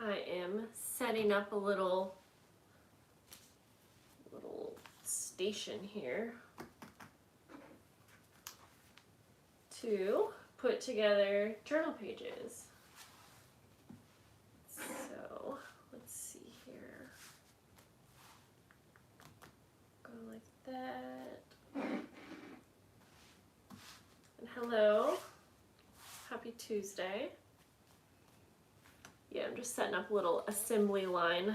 I am setting up a little station here to put together journal pages. So let's see here. Go like that. And hello. Happy Tuesday. Yeah, I'm just setting up a little assembly line.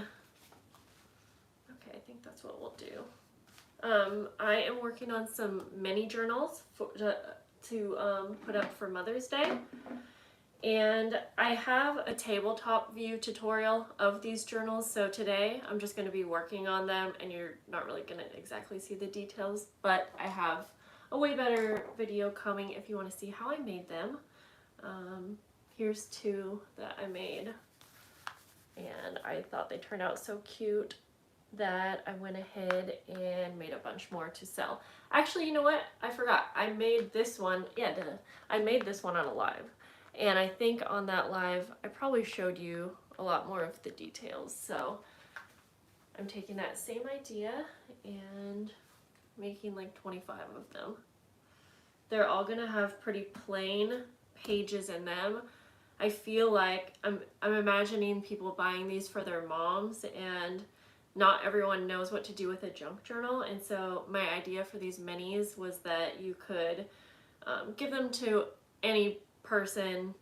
Okay, I think that's what we'll do. I am working on some mini journals to put up for Mother's Day. And I have a tabletop view tutorial of these journals, so today I'm just going to be working on them, and you're not really going to exactly see the details, but I have a way better video coming if you want to see how I made them. Here's two that I made, and I thought they turned out so cute that I went ahead and made a bunch more to sell. Actually, you know what? I forgot. I made this one, I made this one on a live. And I think on that live, I probably showed you a lot more of the details. So I'm taking that same idea and making like 25 of them. They're all gonna have pretty plain pages in them. I feel like I'm imagining people buying these for their moms, and not everyone knows what to do with a junk journal. And so my idea for these minis was that you could give them to any person.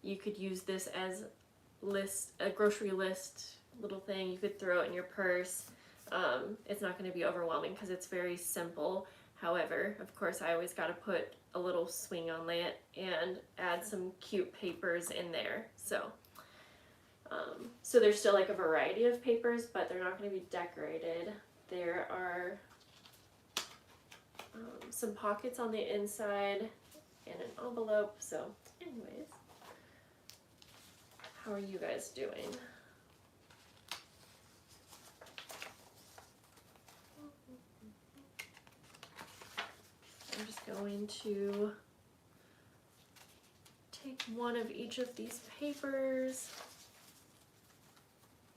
You could use this as a grocery list little thing. You could throw it in your purse. It's not going to be overwhelming because it's very simple. However, of course, I always got to put a little swing on it and add some cute papers in there. So there's still like a variety of papers, but they're not going to be decorated. There are some pockets on the inside and an envelope. So anyways, how are you guys doing? I'm just going to take one of each of these papers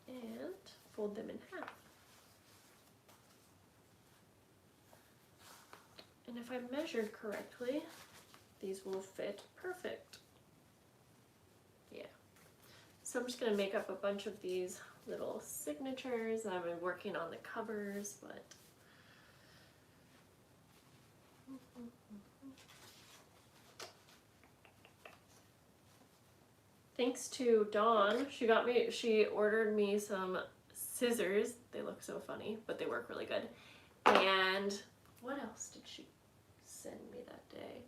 and fold them in half. And if I measured correctly, these will fit perfect. Yeah. So I'm just going to make up a bunch of these little signatures. I've been working on the covers, but thanks to Dawn, she ordered me some scissors. They look so funny, but they work really good. And what else did she send me that day?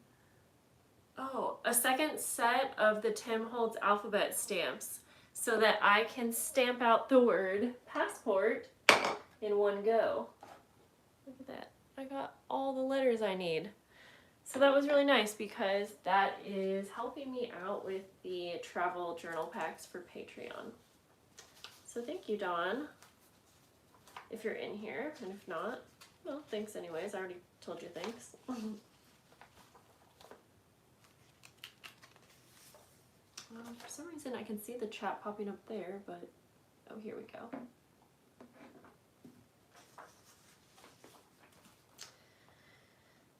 Oh, a second set of the Tim Holtz alphabet stamps so that I can stamp out the word passport in one go. Look at that. I got all the letters I need. So that was really nice because that is helping me out with the travel journal packs for Patreon. So thank you, Dawn, if you're in here, and if not, well, thanks anyways. I already told you thanks. For some reason I can see the chat popping up there, but oh, here we go.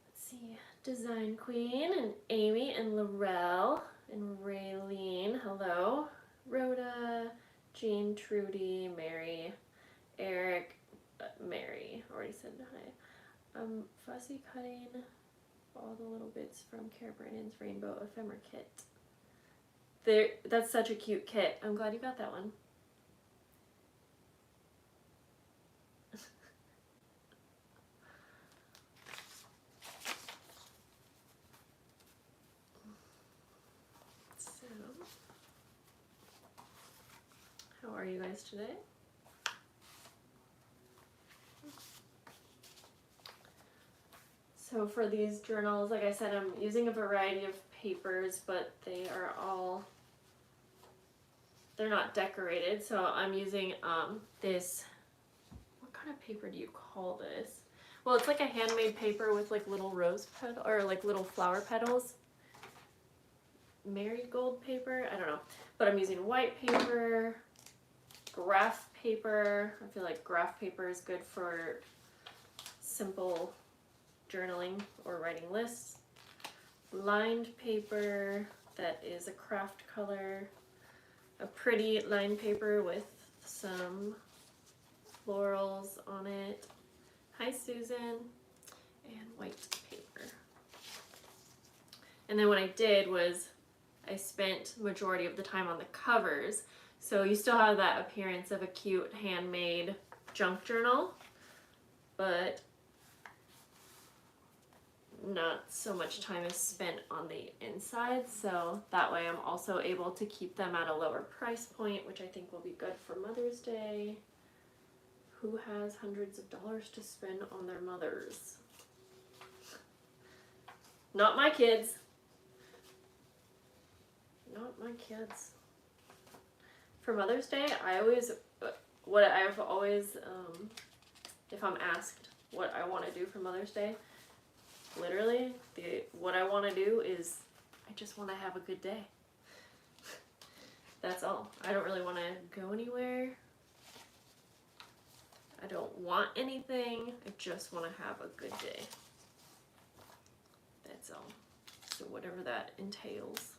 Let's see. Design Queen and Amy and Laurel and Raylene, hello. Rhoda, Jean, Trudy, Mary, Eric, Mary, already said hi. Fussy cutting all the little bits from Cara Brandon's Rainbow Ephemera Kit. That's such a cute kit. I'm glad you got that one. So, how are you guys today? So for these journals, like I said, I'm using a variety of papers, but they're not decorated. So I'm using this, what kind of paper do you call this? Well, it's like a handmade paper with like little rose petal or like little flower petals. marigold paper, I don't know, but I'm using white paper, graph paper. I feel like graph paper is good for simple journaling or writing lists. Lined paper that is a craft color, a pretty lined paper with some florals on it. Hi Susan. And white paper. And then what I did was I spent the majority of the time on the covers, so you still have that appearance of a cute handmade junk journal, but not so much time is spent on the inside, so that way I'm also able to keep them at a lower price point, which I think will be good for Mother's Day. Who has hundreds of dollars to spend on their mothers? Not my kids. Not my kids. For Mother's Day, I've always, if I'm asked what I want to do for Mother's Day, literally, what I want to do is, I just want to have a good day. That's all. I don't really want to go anywhere. I don't want anything. I just want to have a good day. That's all. So whatever that entails.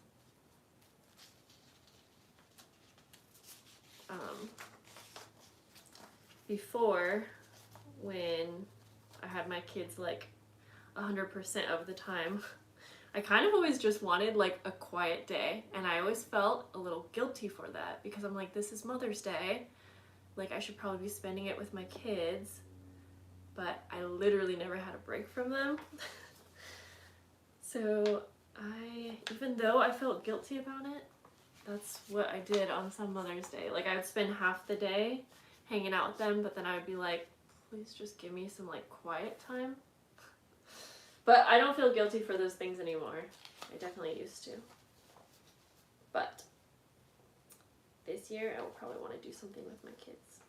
Before, when I had my kids like 100% of the time, I kind of always just wanted like a quiet day, and I always felt a little guilty for that because I'm like, this is Mother's Day, like I should probably be spending it with my kids, but I literally never had a break from them. So even though I felt guilty about it, that's what I did on some Mother's Day. Like I would spend half the day hanging out with them, but then I would be like, please just give me some like quiet time. But I don't feel guilty for those things anymore. I definitely used to. But this year I will probably want to do something with my kids.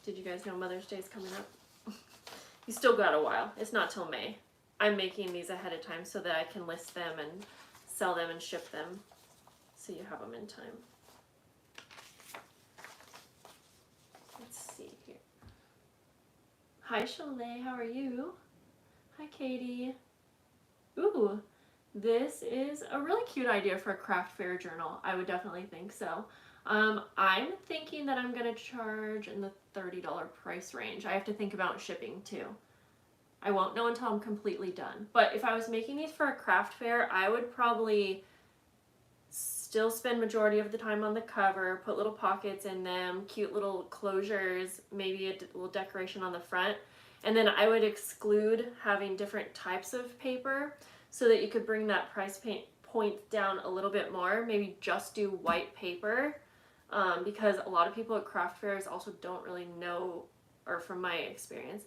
Did you guys know Mother's Day is coming up? You still got a while. It's not till May. I'm making these ahead of time so that I can list them and sell them and ship them, so you have them in time. Let's see here. Hi Shalay, how are you? Hi Katie. Ooh, this is a really cute idea for a craft fair journal. I would definitely think so. I'm thinking that I'm gonna charge in the $30 price range. I have to think about shipping too. I won't know until I'm completely done. But if I was making these for a craft fair, I would probably still spend majority of the time on the cover, put little pockets in them, cute little closures, maybe a little decoration on the front. And then I would exclude having different types of paper so that you could bring that price point down a little bit more. Maybe just do white paper, because a lot of people at craft fairs also don't really know, or from my experience,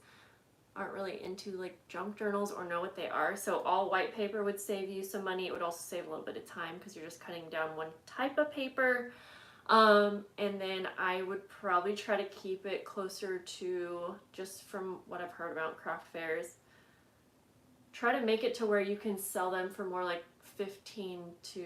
aren't really into like junk journals or know what they are. So all white paper would save you some money. It would also save a little bit of time because you're just cutting down one type of paper. And then I would probably try to keep it closer to, just from what I've heard about craft fairs, try to make it to where you can sell them for more like $15 to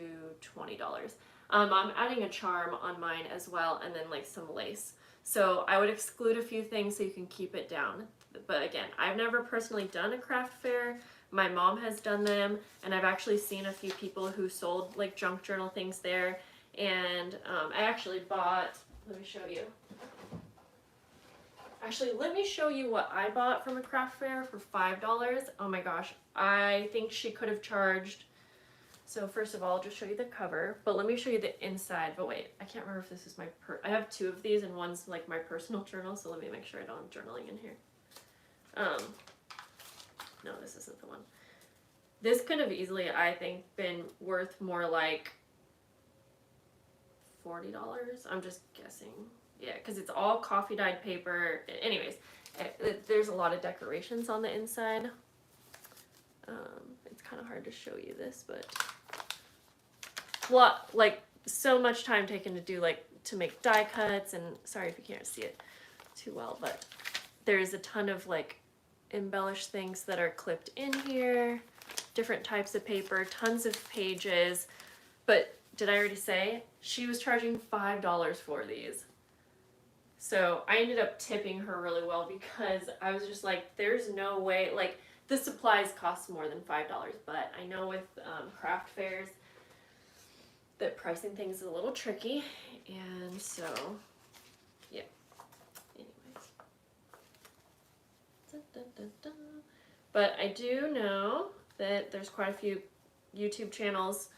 $20. I'm adding a charm on mine as well, and then like some lace. So I would exclude a few things so you can keep it down. But again, I've never personally done a craft fair. My mom has done them, and I've actually seen a few people who sold like junk journal things there. And I actually bought, let me show you. Actually, let me show you what I bought from a craft fair for $5. Oh my gosh, I think she could have charged. So first of all, I'll just show you the cover, but let me show you the inside. But wait, I can't remember if this is my I have two of these, and one's like my personal journal, so let me make sure I don't have journaling in here. No, this isn't the one. This could have easily, I think, been worth more like $40. I'm just guessing. Yeah, because it's all coffee dyed paper. Anyways, there's a lot of decorations on the inside. It's kind of hard to show you this, but like so much time taken to do, like to make die cuts, and sorry if you can't see it too well, but there's a ton of like embellished things that are clipped in here different types of paper, tons of pages. But did I already say? She was charging $5 for these. So I ended up tipping her really well because I was just like, there's no way, like, the supplies cost more than $5, but I know with craft fairs that pricing things is a little tricky, and so, yeah. Anyways. Da, da, da, da. But I do know that there's quite a few YouTube channels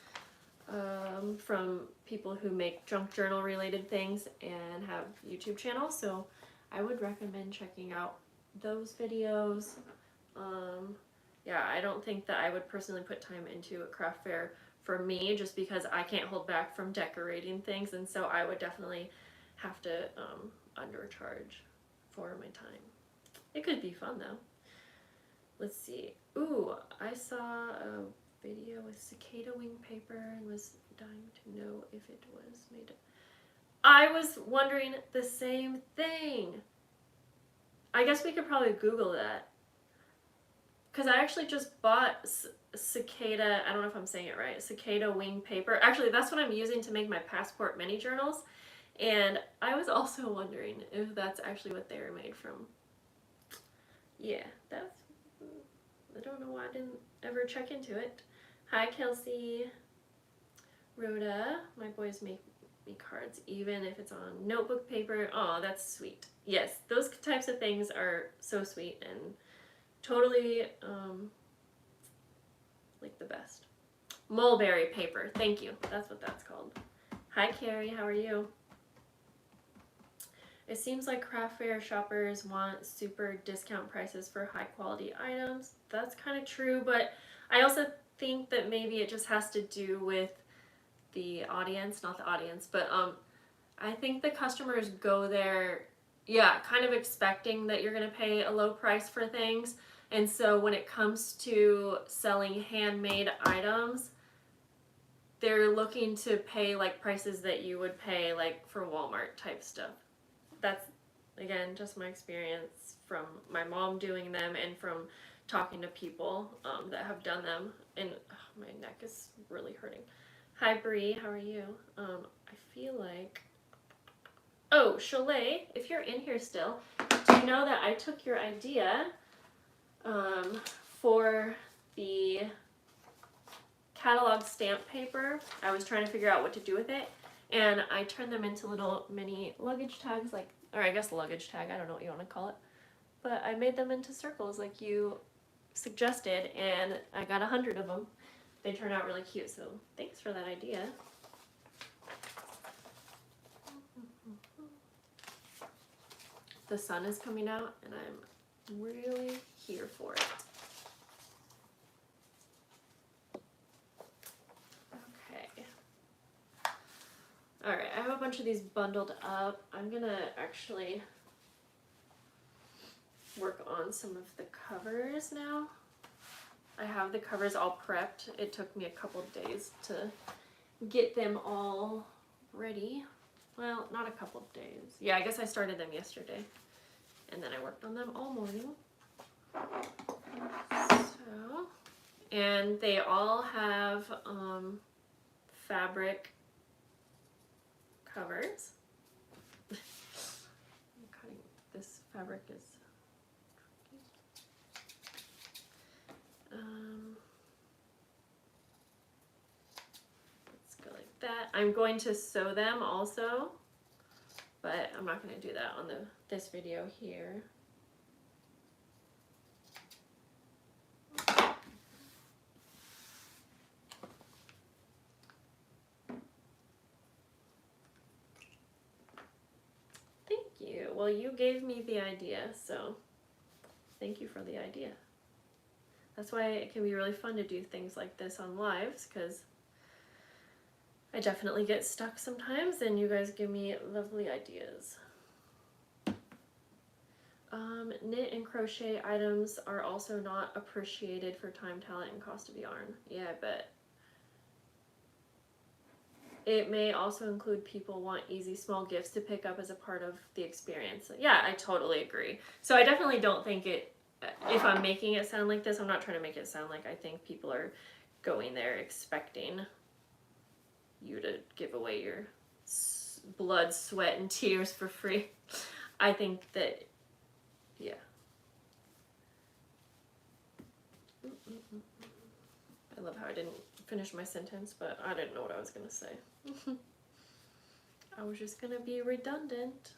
from people who make junk journal related things and have YouTube channels, so I would recommend checking out those videos. Yeah, I don't think that I would personally put time into a craft fair for me just because I can't hold back from decorating things, and so I would definitely have to undercharge for my time. It could be fun though. Let's see. Ooh, I saw a video with cicada wing paper and was dying to know if it was made of. I was wondering the same thing. I guess we could probably Google that. Because I actually just bought cicada, I don't know if I'm saying it right, cicada wing paper. Actually, that's what I'm using to make my passport mini journals. And I was also wondering if that's actually what they were made from. Yeah, that's, I don't know why I didn't ever check into it. Hi, Kelsey. Rhoda, my boys make me cards, even if it's on notebook paper. Oh, that's sweet. Yes, those types of things are so sweet and totally like the best. Mulberry paper, thank you. That's what that's called. Hi, Carrie, how are you? It seems like craft fair shoppers want super discount prices for high quality items. That's kind of true, but I also think that maybe it just has to do with the audience, not the audience, but I think the customers go there, yeah, kind of expecting that you're going to pay a low price for things. And so when it comes to selling handmade items, they're looking to pay like prices that you would pay like for Walmart type stuff. That's, again, just my experience from my mom doing them and from talking to people that have done them. And my neck is really hurting. Hi, Bree, how are you? I feel like... Oh, Chalet, if you're in here still, do you know that I took your idea for the catalog stamp paper? I was trying to figure out what to do with it, and I turned them into little mini luggage tags, like, or I guess luggage tag, I don't know what you want to call it, but I made them into circles like you suggested, and I got 100 of them. They turn out really cute, so thanks for that idea. The sun is coming out, and I'm really here for it. Okay. All right, I have a bunch of these bundled up. I'm gonna actually work on some of the covers now. I have the covers all prepped. It took me a couple days to get them all ready. Well, not a couple of days. Yeah, I guess I started them yesterday. And then I worked on them all morning. So, and they all have fabric covers. I'm cutting, this fabric is let's go like that. I'm going to sew them also, but I'm not going to do that on this video here. Thank you. Well, you gave me the idea, so thank you for the idea. That's why it can be really fun to do things like this on lives, because I definitely get stuck sometimes, and you guys give me lovely ideas. Knit and crochet items are also not appreciated for time, talent, and cost of yarn. Yeah, I bet. It may also include people want easy small gifts to pick up as a part of the experience. Yeah, I totally agree. So I definitely don't think it if I'm making it sound like this, I'm not trying to make it sound like I think people are going there expecting you to give away your blood, sweat, and tears for free. I think that, yeah. I love how I didn't finish my sentence, but I didn't know what I was going to say. I was just going to be redundant.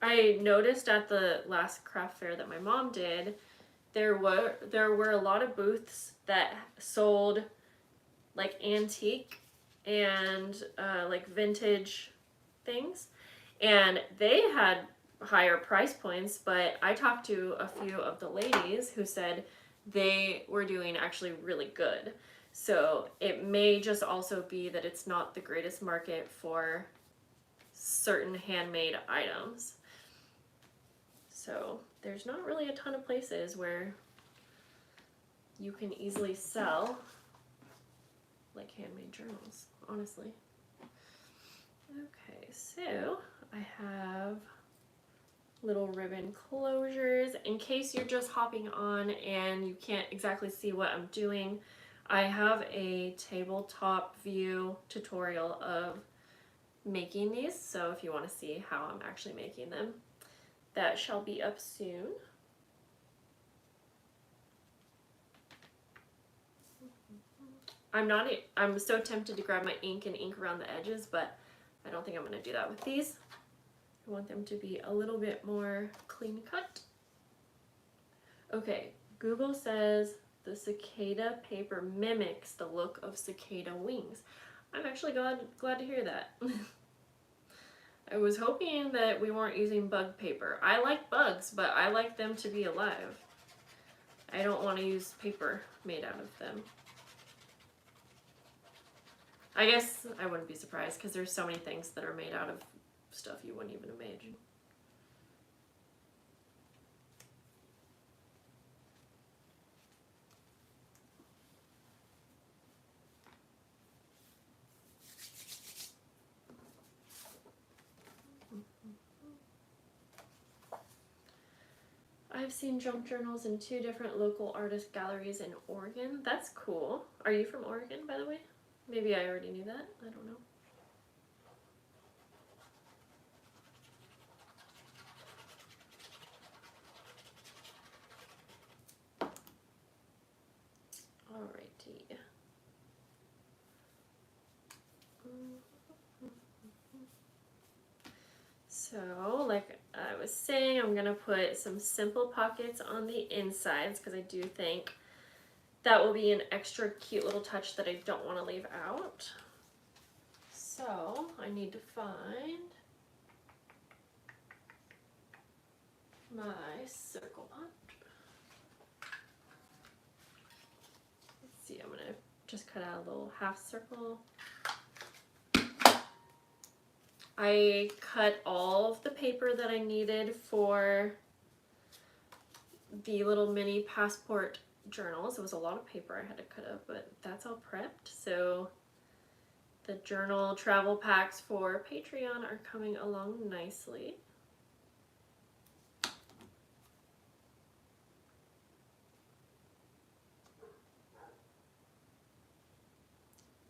I noticed at the last craft fair that my mom did, there were a lot of booths that sold like antique and like vintage things, and they had higher price points, but I talked to a few of the ladies who said they were doing actually really good. So it may just also be that it's not the greatest market for certain handmade items. So there's not really a ton of places where you can easily sell like handmade journals, honestly. Okay, so I have little ribbon closures. In case you're just hopping on and you can't exactly see what I'm doing, I have a tabletop view tutorial of making these, so if you want to see how I'm actually making them, that shall be up soon. I'm so tempted to grab my ink and ink around the edges, but I don't think I'm going to do that with these. I want them to be a little bit more clean cut. Okay, Google says the cicada paper mimics the look of cicada wings. I'm actually glad to hear that. I was hoping that we weren't using bug paper. I like bugs, but I like them to be alive. I don't want to use paper made out of them. I guess I wouldn't be surprised because there's so many things that are made out of stuff you wouldn't even imagine. I've seen junk journals in 2 different local artist galleries in Oregon. That's cool. Are you from Oregon, by the way? Maybe I already knew that. I don't know. Alrighty. So, like I was saying, I'm gonna put some simple pockets on the insides because I do think that will be an extra cute little touch that I don't want to leave out. So, I need to find my circle punch. Let's see, I'm gonna just cut out a little half circle. I cut all of the paper that I needed for the little mini passport journals. It was a lot of paper I had to cut up, but that's all prepped. So the journal travel packs for Patreon are coming along nicely.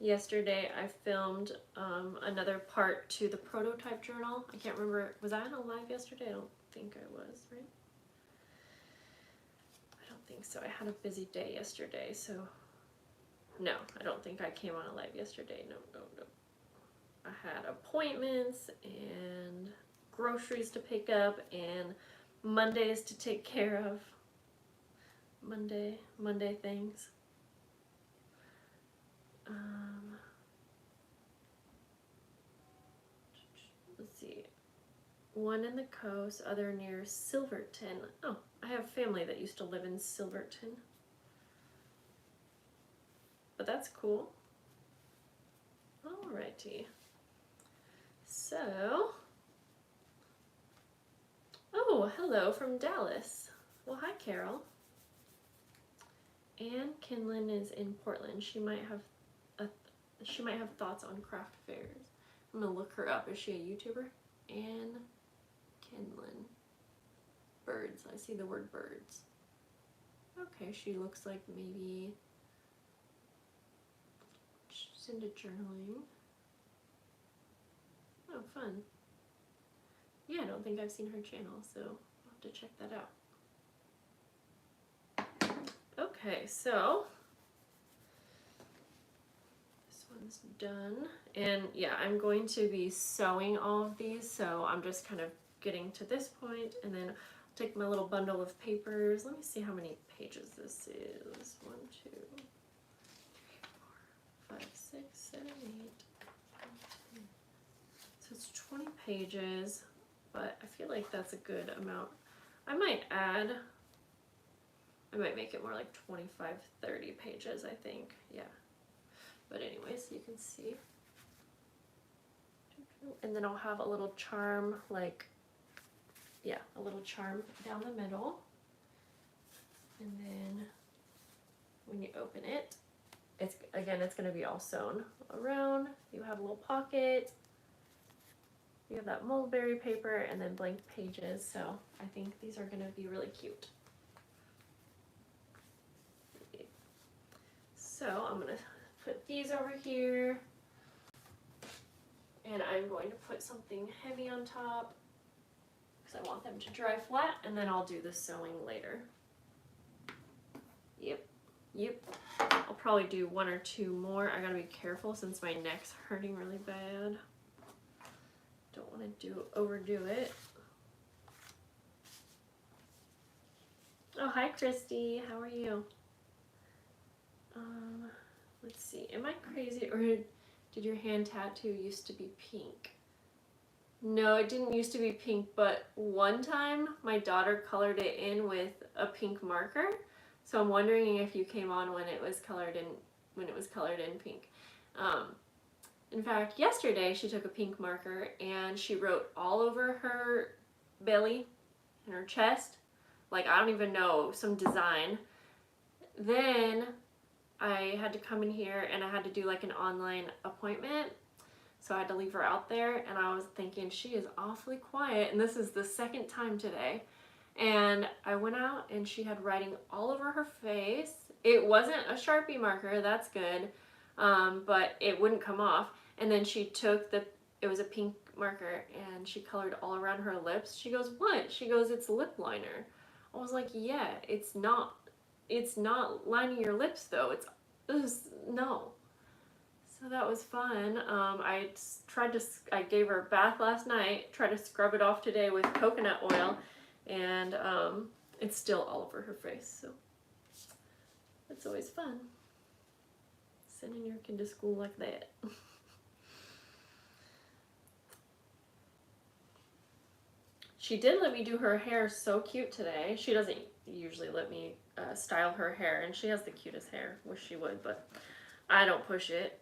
Yesterday I filmed another part to the prototype journal. I can't remember, was I on a live yesterday? I don't think I was, right? I don't think so. I had a busy day yesterday, so no, I don't think I came on a live yesterday. No. I had appointments and groceries to pick up and Mondays to take care of. Monday things. Let's see. One in the coast, other near Silverton. Oh, I have family that used to live in Silverton. But that's cool. Alrighty. So, oh, hello from Dallas. Well, hi, Carol. Ann Kinlan is in Portland. She might have thoughts on craft fairs. I'm gonna look her up. Is she a YouTuber? Ann Kenlin. Birds. I see the word birds. Okay, she looks like maybe she's into journaling. Oh, fun. Yeah, I don't think I've seen her channel, so I'll have to check that out. Okay, so this one's done. And yeah, I'm going to be sewing all of these, so I'm just kind of getting to this point, and then I'll take my little bundle of papers. Let me see how many pages this is. 1, 2, 3, 4, 5, 6, 7, 8, 9, 10. So it's 20 pages, but I feel like that's a good amount. I might make it more like 25, 30 pages, I think. Yeah. But anyways, you can see. And then I'll have a little charm, like, yeah, a little charm down the middle. And then when you open it, it's going to be all sewn around. You have a little pocket. You have that mulberry paper and then blank pages. So I think these are going to be really cute. So I'm going to put these over here. And I'm going to put something heavy on top because I want them to dry flat, and then I'll do the sewing later. Yep. I'll probably do 1 or 2 more. I gotta be careful since my neck's hurting really bad. Don't want to overdo it. Oh, hi Christy, how are you? Let's see, am I crazy, or did your hand tattoo used to be pink? No, it didn't used to be pink, but one time my daughter colored it in with a pink marker. So I'm wondering if you came on when it was colored in pink. In fact, yesterday she took a pink marker and she wrote all over her belly and her chest, like I don't even know, some design. Then I had to come in here and I had to do like an online appointment. So I had to leave her out there, and I was thinking she is awfully quiet, and this is the second time today. And I went out and she had writing all over her face. It wasn't a Sharpie marker, that's good, but it wouldn't come off. And then she took it was a pink marker, and she colored all around her lips. She goes, what? She goes, it's lip liner. I was like, yeah, it's not lining your lips though. No. So that was fun. I gave her a bath last night, tried to scrub it off today with coconut oil, and it's still all over her face, so it's always fun. Sending your kid to school like that. She did let me do her hair so cute today. She doesn't usually let me style her hair, and she has the cutest hair. Wish she would, but I don't push it.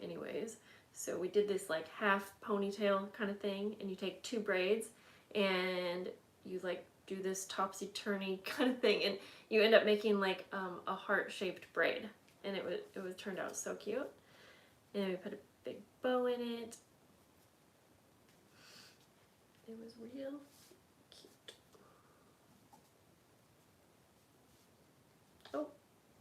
Anyways, so we did this like half ponytail kind of thing, and you take 2 braids and you like do this topsy-turvy kind of thing, and you end up making like a heart-shaped braid, and it turned out so cute. And then we put a big bow in it. It was real cute. Oh.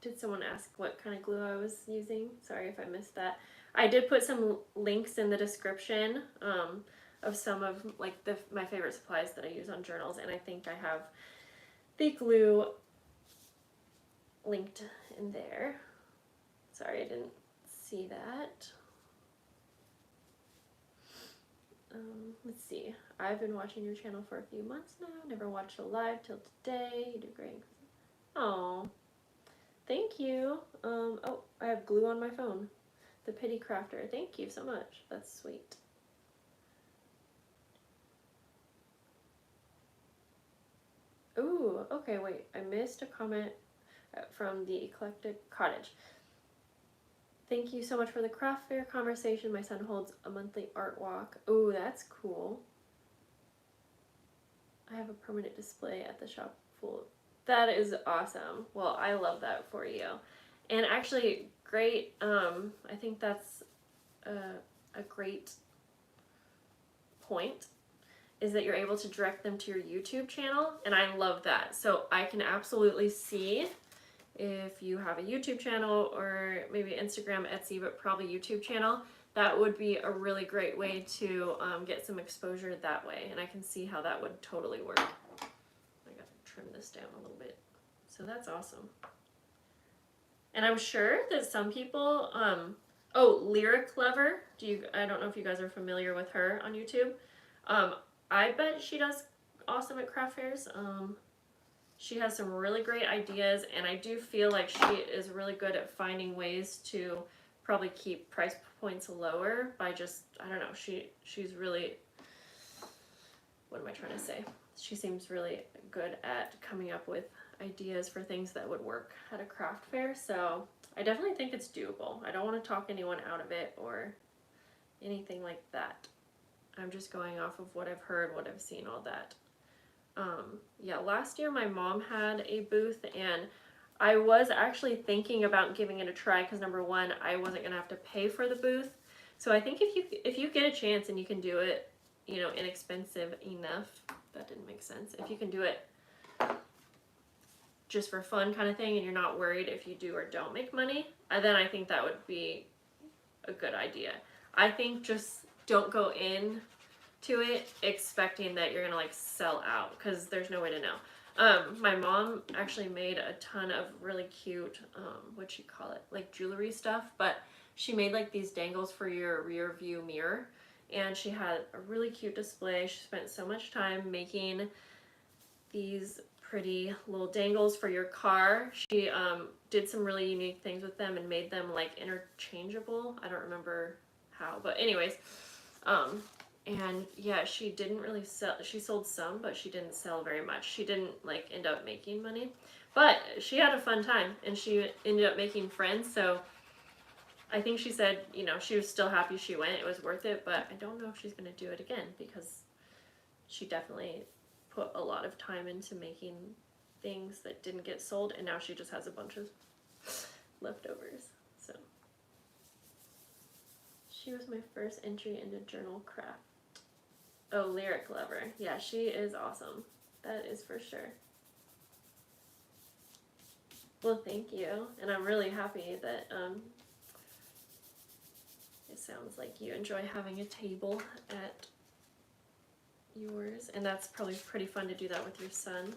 Did someone ask what kind of glue I was using? Sorry if I missed that. I did put some links in the description of some of like my favorite supplies that I use on journals, and I think I have the glue linked in there. Sorry, I didn't see that. Let's see. I've been watching your channel for a few months now. Never watched a live till today. You do great. Oh. Thank you. Oh, I have glue on my phone. The Pity Crafter. Thank you so much. That's sweet. Ooh, okay, wait. I missed a comment from the Eclectic Cottage. Thank you so much for the craft fair conversation. My son holds a monthly art walk. Ooh, that's cool. I have a permanent display at the shop full. That is awesome. Well, I love that for you. And actually, great. I think that's a great point. is that you're able to direct them to your YouTube channel, and I love that. So I can absolutely see if you have a YouTube channel or maybe Instagram, Etsy, but probably YouTube channel, that would be a really great way to get some exposure that way, and I can see how that would totally work. I gotta trim this down a little bit. So that's awesome. And I'm sure that some people, oh, Lyric Lover, I don't know if you guys are familiar with her on YouTube. I bet she does awesome at craft fairs. She has some really great ideas, and I do feel like she is really good at finding ways to probably keep price points lower by just, I don't know, she's really, what am I trying to say? She seems really good at coming up with ideas for things that would work at a craft fair, so I definitely think it's doable. I don't want to talk anyone out of it or anything like that. I'm just going off of what I've heard, what I've seen, all that. Yeah, last year my mom had a booth, and I was actually thinking about giving it a try because number one, I wasn't gonna have to pay for the booth. So I think if you get a chance and you can do it, you know, inexpensive enough. That didn't make sense. If you can do it just for fun kind of thing, and you're not worried if you do or don't make money, then I think that would be a good idea. I think just don't go in to it expecting that you're gonna like sell out, because there's no way to know. My mom actually made a ton of really cute, what'd you call it, like jewelry stuff, but she made like these dangles for your rear view mirror, and she had a really cute display. She spent so much time making these pretty little dangles for your car. She did some really unique things with them and made them like interchangeable. I don't remember how, but anyways, and yeah, she didn't really sell, she sold some, but she didn't sell very much. She didn't like end up making money, but she had a fun time and she ended up making friends. So I think she said, you know, she was still happy she went, it was worth it, but I don't know if she's going to do it again because she definitely put a lot of time into making things that didn't get sold, and now she just has a bunch of leftovers. So she was my first entry into journal craft. Oh, Lyric Lover. Yeah, she is awesome. That is for sure. Well, thank you. And I'm really happy that it sounds like you enjoy having a table at yours. And that's probably pretty fun to do that with your son.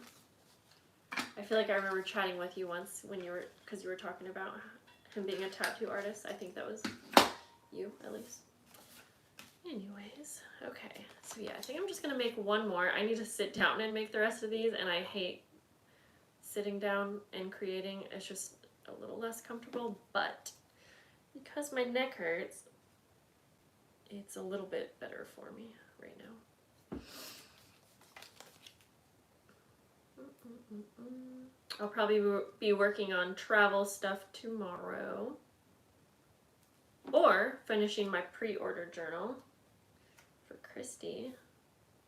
I feel like I remember chatting with you once when you were, because you were talking about him being a tattoo artist. I think that was you, at least. Anyways, okay, so yeah, I think I'm just gonna make one more. I need to sit down and make the rest of these, and I hate sitting down and creating. It's just a little less comfortable, but because my neck hurts, it's a little bit better for me right now. I'll probably be working on travel stuff tomorrow, or finishing my pre-order journal for Christy.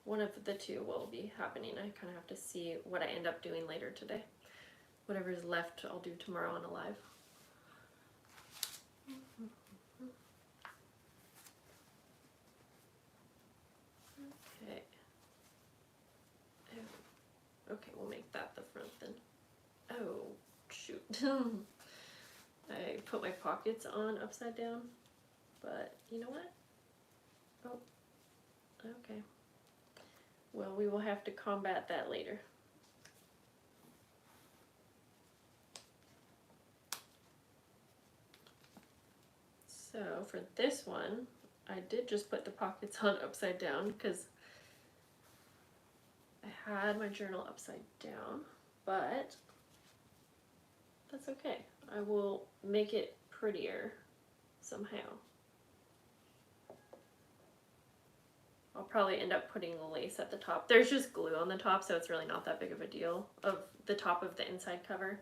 One of the two will be happening. I kind of have to see what I end up doing later today. Whatever's left, I'll do tomorrow on a live. Okay. Okay, we'll make that the front then. Oh, shoot. I put my pockets on upside down, but you know what? Oh, okay. Well, we will have to combat that later. So for this one, I did just put the pockets on upside down because I had my journal upside down, but that's okay. I will make it prettier somehow. I'll probably end up putting lace at the top. There's just glue on the top, so it's really not that big of a deal, of the top of the inside cover,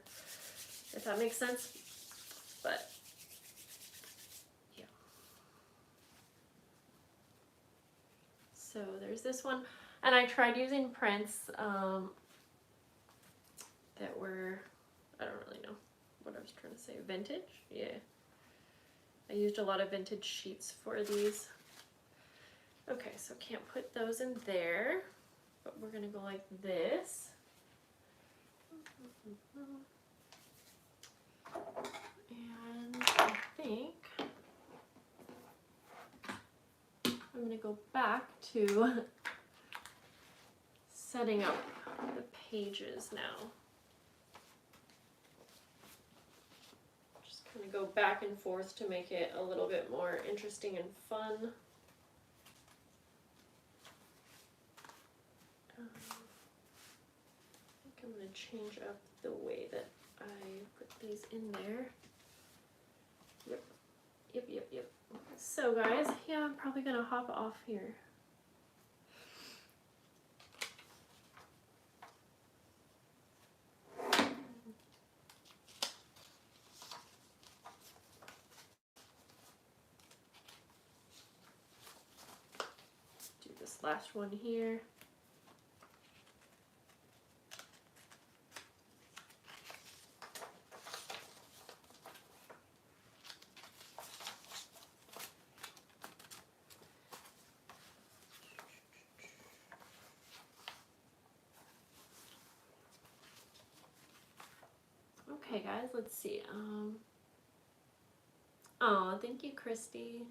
if that makes sense. But yeah. So there's this one, and I tried using prints that were, I don't really know what I was trying to say, vintage? Yeah. I used a lot of vintage sheets for these. Okay, so can't put those in there, but we're gonna go like this. And I think I'm gonna go back to setting up the pages now. Just kind of go back and forth to make it a little bit more interesting and fun. I think I'm gonna change up the way that I put these in there. Yep. So guys, yeah, I'm probably gonna hop off here. Do this last one here. Okay guys, let's see. Oh, thank you, Christy.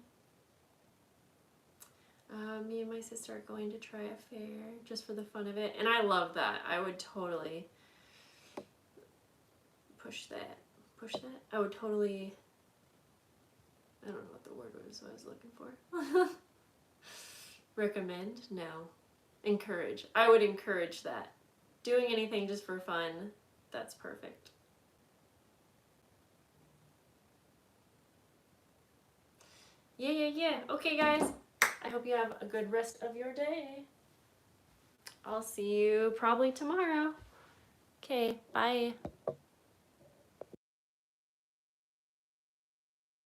Me and my sister are going to try a fair just for the fun of it. And I love that. I would totally push that. I would totally, I don't know what the word was I was looking for. Recommend? No. Encourage. I would encourage that. Doing anything just for fun, that's perfect. Yeah. Okay, guys. I hope you have a good rest of your day. I'll see you probably tomorrow. Okay, bye.